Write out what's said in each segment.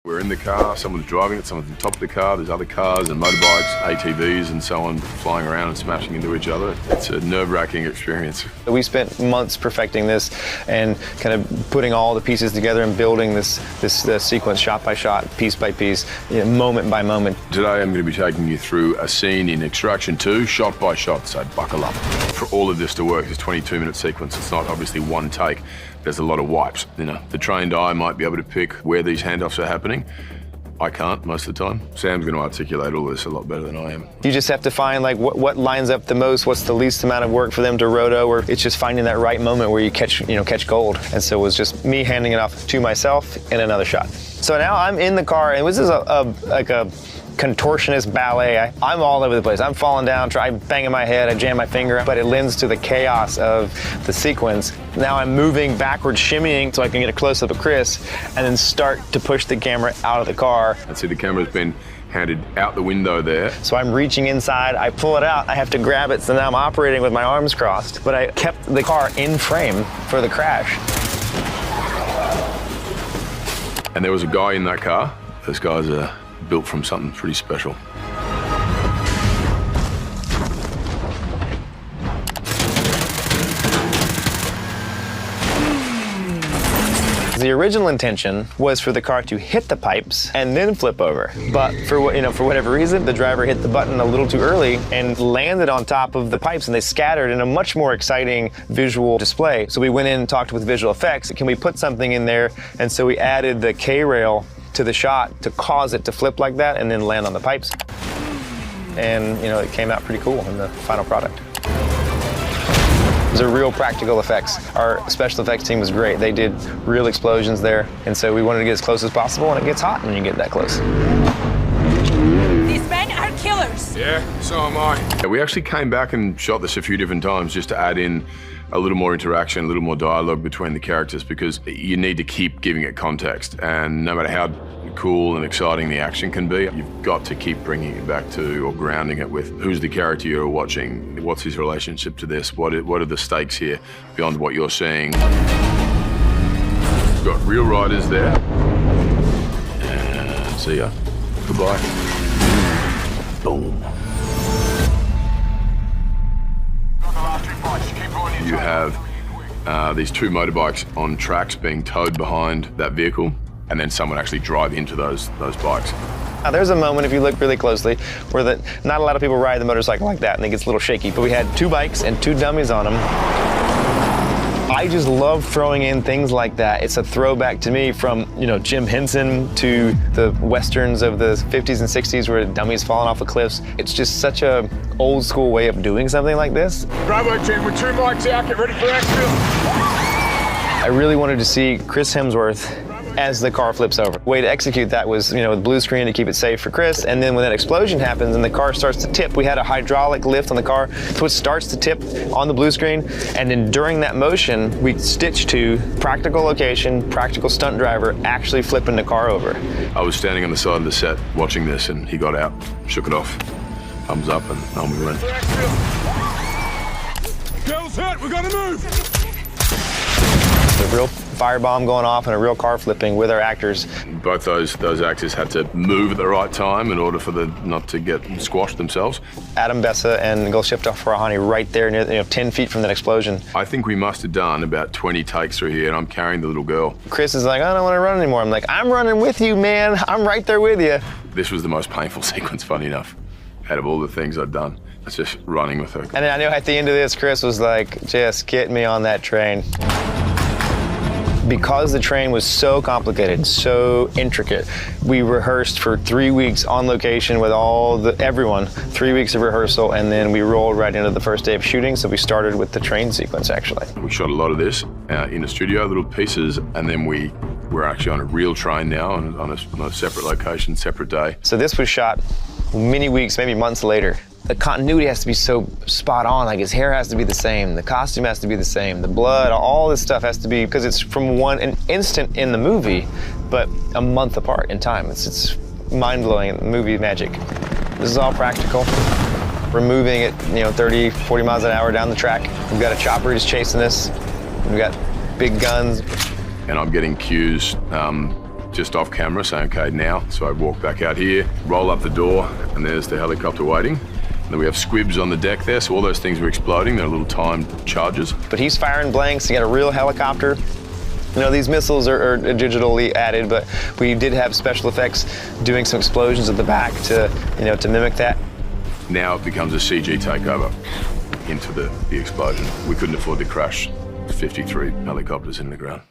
We're in the car, someone's driving it, someone's on top of the car, there's other cars and motorbikes, ATVs and so on flying around and smashing into each other. It's a nerve-wracking experience. We spent months perfecting this and kind of putting all the pieces together and building this sequence shot by shot, piece by piece, moment by moment. Today I'm going to be taking you through a scene in Extraction 2, shot by shot, so buckle up. For all of this to work, this 22-minute sequence, it's not obviously one take. There's a lot of wipes. The trained eye might be able to pick where these handoffs are happening. I can't most of the time. Sam's going to articulate all this a lot better than I am. You just have to find like what lines up the most, what's the least amount of work for them to roto, or it's just finding that right moment where you catch gold. And so it was just me handing it off to myself in another shot. So now I'm in the car, and this is like a contortionist ballet. I'm all over the place. I'm falling down, banging my head, I jam my finger, but it lends to the chaos of the sequence. Now I'm moving backwards, shimmying so I can get a close-up of Chris, and then start to push the camera out of the car. I see the camera's been handed out the window there. So I'm reaching inside, I pull it out, I have to grab it, so now I'm operating with my arms crossed, but I kept the car in frame for the crash. And there was a guy in that car. This guy's built from something pretty special. The original intention was for the car to hit the pipes and then flip over. But for whatever reason, the driver hit the button a little too early and landed on top of the pipes, and they scattered in a much more exciting visual display. So we went in and talked with visual effects. Can we put something in there? And so we added the K-rail to the shot to cause it to flip like that and then land on the pipes. And it came out pretty cool in the final product. Those are real practical effects. Our special effects team was great. They did real explosions there, and so we wanted to get as close as possible, and it gets hot when you get that close. These men are killers. Yeah, so am I. Yeah, we actually came back and shot this a few different times just to add in a little more interaction, a little more dialogue between the characters, because you need to keep giving it context. And no matter how cool and exciting the action can be, you've got to keep bringing it back to, or grounding it with, who's the character you're watching? What's his relationship to this? What are the stakes here beyond what you're seeing? We've got real riders there. And see ya. Goodbye. Boom. You have these two motorbikes on tracks being towed behind that vehicle, and then someone actually drive into those bikes. Now, there's a moment, if you look really closely, where not a lot of people ride the motorcycle like that, and it gets a little shaky. But we had two bikes and two dummies on them. I just love throwing in things like that. It's a throwback to me from, Jim Henson to the westerns of the 50s and 60s where dummies falling off of cliffs. It's just such a old school way of doing something like this. Bravo team, with 2 mics out, get ready for exfil. I really wanted to see Chris Hemsworth as the car flips over. The way to execute that was, with blue screen to keep it safe for Chris, and then when that explosion happens and the car starts to tip, we had a hydraulic lift on the car, so it starts to tip on the blue screen, and then during that motion, we stitch to practical location, practical stunt driver actually flipping the car over. I was standing on the side of the set watching this, and he got out, shook it off, thumbs up, and on we went. Girls hurt, we gotta move! A real firebomb going off and a real car flipping with our actors. Both those actors had to move at the right time in order for not to get squashed themselves. Adam Bessa and Gulshifta Farahani right there near 10 feet from that explosion. I think we must have done about 20 takes through here, and I'm carrying the little girl. Chris is like, I don't want to run anymore. I'm like, I'm running with you, man. I'm right there with you. This was the most painful sequence, funny enough, out of all the things I'd done. It's just running with her. And I knew at the end of this, Chris was like, just get me on that train. Because the train was so complicated, so intricate, we rehearsed for 3 weeks on location with everyone, 3 weeks of rehearsal, and then we rolled right into the first day of shooting, so we started with the train sequence, actually. We shot a lot of this in a studio, little pieces, and then we're actually on a real train now, on a separate location, separate day. So this was shot many weeks, maybe months later. The continuity has to be so spot on, like his hair has to be the same, the costume has to be the same, the blood, all this stuff has to be, because it's from an instant in the movie, but a month apart in time. It's mind-blowing, movie magic. This is all practical. We're moving at 30, 40 miles an hour down the track. We've got a chopper who's chasing us. We've got big guns. And I'm getting cues just off camera saying, okay, now. So I walk back out here, roll up the door, and there's the helicopter waiting. And then we have squibs on the deck there, so all those things were exploding. They're little timed charges. But he's firing blanks. He got a real helicopter. You know, these missiles are digitally added, but we did have special effects doing some explosions at the back to, you know, to mimic that. Now it becomes a CG takeover into the explosion. We couldn't afford to crash 53 helicopters in the ground.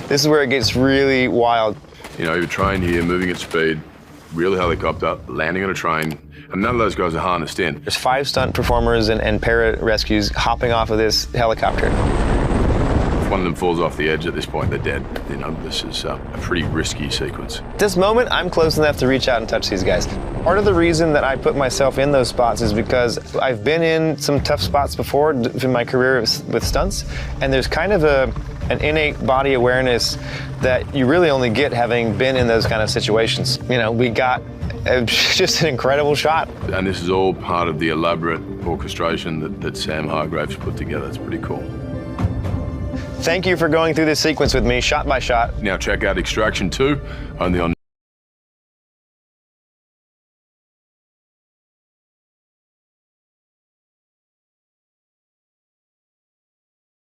This is where it gets really wild. You know, you're trained here, moving at speed, real helicopter, landing on a train, and none of those guys are harnessed in. There's 5 stunt performers and para-rescues hopping off of this helicopter. If one of them falls off the edge at this point, they're dead. You know, this is a pretty risky sequence. At this moment, I'm close enough to reach out and touch these guys. Part of the reason that I put myself in those spots is because I've been in some tough spots before in my career with stunts, and there's kind of an innate body awareness that you really only get having been in those kind of situations. You know, we got just an incredible shot. And this is all part of the elaborate orchestration that Sam Hargraves put together. It's pretty cool. Thank you for going through this sequence with me, shot by shot. Now check out Extraction 2, only on